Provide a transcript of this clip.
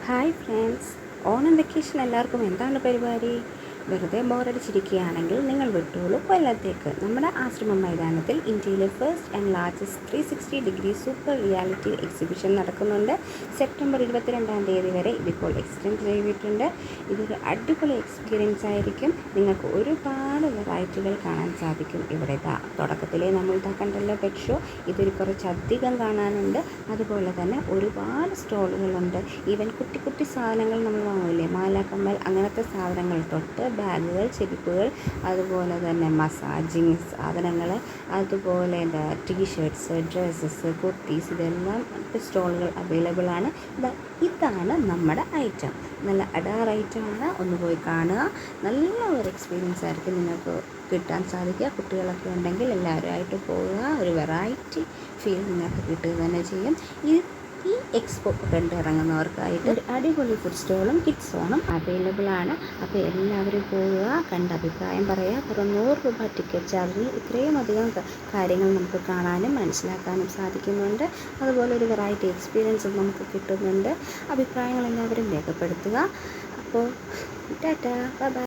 Hi friends, Onam vacation എല്ലാവർക്കും എന്താണ് പരിപാടി? വെറുതെ ബോറടിച്ചിരിക്കുകയാണെങ്കിൽ നിങ്ങൾ വിട്ടോളൂ കൊല്ലത്തേക്ക്. നമ്മുടെ ആശ്രമം മൈതാനത്തിൽ ഇന്ത്യയിലെ first and largest 360 degree super reality exhibition നടക്കുന്നുണ്ട്. സെപ്റ്റംബർ 22 വരെ ഇതിപ്പോൾ എക്സ്റ്റെൻഡ് ചെയ്തിട്ടുണ്ട്. ഇതൊരു അടിപൊളി എക്സ്പീരിയൻസ് ആയിരിക്കും. നിങ്ങൾക്ക് ഒരുപാട് വെറൈറ്റികൾ കാണാൻ സാധിക്കും. ഇവിടെ തുടക്കത്തിലേ നമ്മൾ കണ്ടല്ലോ പെറ്റ് ഷോ. ഇതൊരു കുറച്ചധികം കാണാനുണ്ട്. അതുപോലെ തന്നെ ഒരുപാട് സ്റ്റോളുകളുണ്ട്. ഈവൻ കുട്ടി കുട്ടി സാധനങ്ങൾ നമ്മൾ വാങ്ങില്ലേ, മാല, കമ്മൽ, അങ്ങനത്തെ സാധനങ്ങൾ തൊട്ട് ബാഗുകൾ, ചെരുപ്പുകൾ, അതുപോലെ തന്നെ മസാജിങ് സാധനങ്ങൾ, അതുപോലെ ടീഷർട്ട്സ്, ഡ്രസ്സസ്, കുർത്തീസ്, ഇതെല്ലാം സ്റ്റോളുകൾ അവൈലബിൾ ആണ്. ഇതാണ് നമ്മുടെ ഐറ്റം. നല്ല അഡാർ ഐറ്റമാണ്. ഒന്ന് പോയി കാണുക. നല്ല ഒരു എക്സ്പീരിയൻസ് ആയിരിക്കും നിങ്ങൾക്ക് കിട്ടാൻ സാധിക്കുക. കുട്ടികളൊക്കെ ഉണ്ടെങ്കിൽ എല്ലാവരുമായിട്ട് പോവുക. ഒരു വെറൈറ്റി ഫീൽ നിങ്ങൾക്ക് കിട്ടുക തന്നെ ചെയ്യും. ഈ എക്സ്പോ കണ്ടിറങ്ങുന്നവർക്കായിട്ട് ഒരു അടിപൊളി ഫുഡ് സ്റ്റോളും കിഡ്സ് സോണും അവൈലബിൾ ആണ്. അപ്പോൾ എല്ലാവരും പോവുക, കണ്ട അഭിപ്രായം പറയുക. വെറും 100 രൂപ ടിക്കറ്റ് ചാർജിൽ ഇത്രയും അധികം കാര്യങ്ങൾ നമുക്ക് കാണാനും മനസ്സിലാക്കാനും സാധിക്കുന്നുണ്ട്. അതുപോലെ ഒരു വെറൈറ്റി എക്സ്പീരിയൻസും നമുക്ക് കിട്ടുന്നുണ്ട്. അഭിപ്രായങ്ങൾ എല്ലാവരും രേഖപ്പെടുത്തുക. അപ്പോൾ ടാറ്റാ, ബൈ ബൈ.